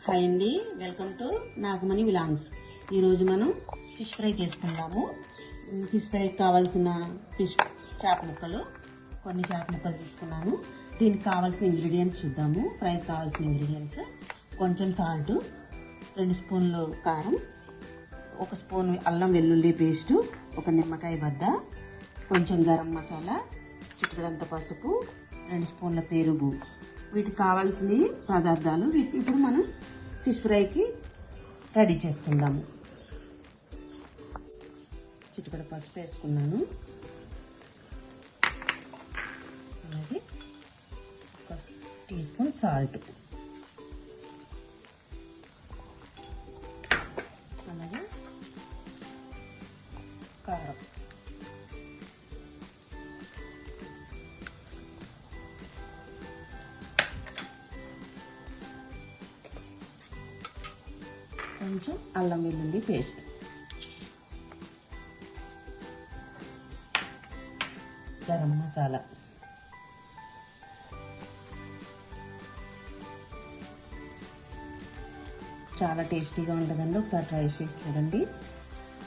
Hi అండి, welcome to Nagamani విలాంగ్స్. ఈరోజు మనం ఫిష్ ఫ్రై చేసుకుందాము. ఫిష్ ఫ్రైకి కావాల్సిన చేప ముక్కలు, కొన్ని చేప ముక్కలు తీసుకున్నాను. దీనికి కావాల్సిన ఇంగ్రీడియంట్స్ చూద్దాము. ఫ్రైకి కావాల్సిన ఇంగ్రీడియంట్స్: కొంచెం సాల్ట్, 2 స్పూన్లు కారం, 1 స్పూన్ అల్లం వెల్లుల్లి పేస్టు, 1 నిమ్మకాయ బద్ద, కొంచెం గరం మసాలా, చిటికెడంత పసుపు, 2 స్పూన్ల పెరుగు. వీటికి కావాల్సిన పదార్థాలు. ఇప్పుడు మనం ఫిష్ ఫ్రైకి రెడీ చేసుకుందాము. చిటికెడ పసుపు వేసుకున్నాను, అలాగే 1 టీ స్పూన్ సాల్ట్, అలాగే కారం, కొంచెం అల్లం వెల్లుల్లి పేస్ట్, గరం మసాలా, చాలా టేస్టీగా ఉంటుందండి. ఒకసారి ట్రై చేసి చూడండి.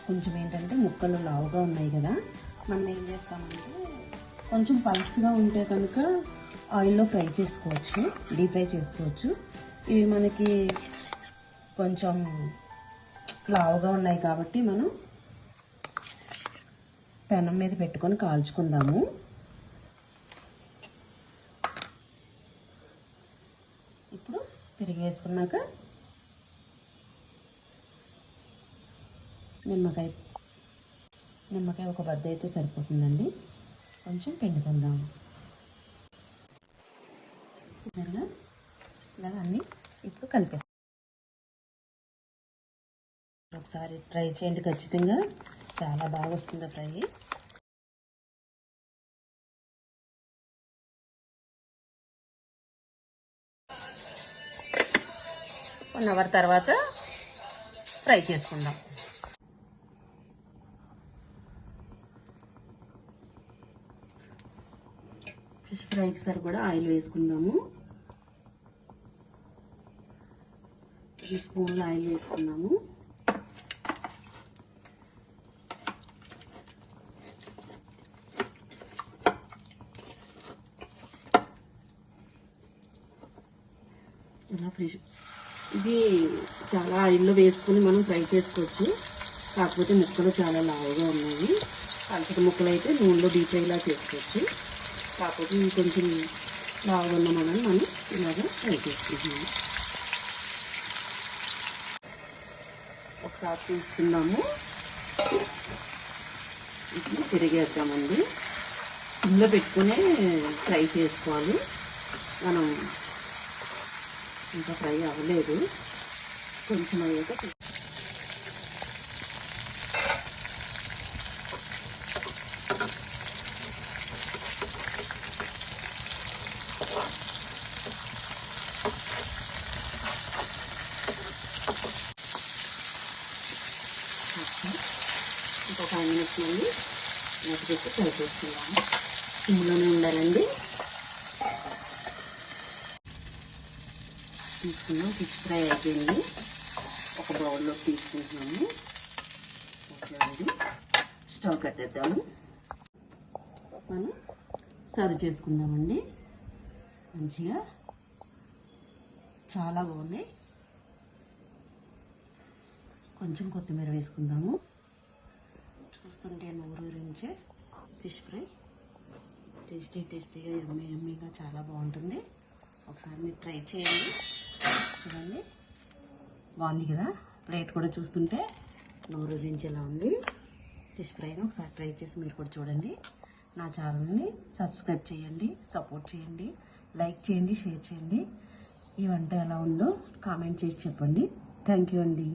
కొంచెం ఏంటంటే ముక్కలు లావుగా ఉన్నాయి కదా, మనం ఏం చేస్తామంటే కొంచెం పల్స్గా ఉంటే కనుక ఆయిల్లో ఫ్రై చేసుకోవచ్చు, డీప్ ఫ్రై చేసుకోవచ్చు. ఇవి మనకి కొంచెం లావుగా ఉన్నాయి కాబట్టి మనం పెనం మీద పెట్టుకొని కాల్చుకుందాము. ఇప్పుడు పెరుగు వేసుకున్నాక నిమ్మకాయ 1 బద్ద అయితే సరిపోతుందండి. కొంచెం పిండుకుందాము. చిన్నగా ఇలాగ అన్నీ ఇప్పుడు కలిపేస్తాం. ఒకసారి ట్రై చేయండి, ఖచ్చితంగా చాలా బాగా వస్తుంది ఫ్రై. 1 అవర్ తర్వాత ఫ్రై చేసుకుందాం. ఫిష్ ఫ్రైకి సరిపడా ఆయిల్ వేసుకుందాము. 3 స్పూన్ల ఆయిల్ వేసుకున్నాము. ఇలా ఇది చాలా ఆయిల్లో వేసుకుని మనం ఫ్రై చేసుకోవచ్చు. కాకపోతే ముక్కలు చాలా లావుగా ఉన్నాయి. పలచటి ముక్కలు అయితే నూనెలో డీప్ ఫ్రైలా చేసుకోవచ్చు. కాకపోతే కొంచెం లావుగా ఉన్న మనం ఇలాగా ఫ్రై చేసుకుంటున్నాము. ఒకసారి చూసుకుందాము. ఇప్పుడు తిరిగేద్దామండి. సిమ్లో పెట్టుకునే ఫ్రై చేసుకోవాలి. మనం ఇంకా ఫ్రై అవ్వలేదు, కొంచెం అయ్యాక ఇంకో 5 మినిట్స్ మళ్ళీ మూత పెట్టి ఫ్రై చేసుకుందాము. సిమ్లోనే ఉండాలండి. తీసుకున్నాం. ఫిష్ ఫ్రై అయిపోయింది. ఒక బౌల్లో తీసుకుంటున్నాము. ఓకే అండి, స్టవ్ కట్టేద్దాము. మనం సర్వ్ చేసుకుందామండి. మంచిగా చాలా బాగున్నాయి. కొంచెం కొత్తిమీర వేసుకుందాము. చూస్తుంటే నోరూరించే ఫిష్ ఫ్రై టేస్టీగా యమ్మీగా చాలా బాగుంటుంది. ఒకసారి మీరు ట్రై చేయండి. చూడండి, బాగుంది కదా. ప్లేట్ కూడా చూస్తుంటే నోరూరించేలా ఉంది. ఫిష్ ఫ్రైని ఒకసారి ట్రై చేసి మీరు కూడా చూడండి. నా ఛానల్ని సబ్స్క్రైబ్ చేయండి, సపోర్ట్ చేయండి, లైక్ చేయండి, షేర్ చేయండి. ఈ వంట ఎలా ఉందో కామెంట్ చేసి చెప్పండి. థ్యాంక్ యూ అండి.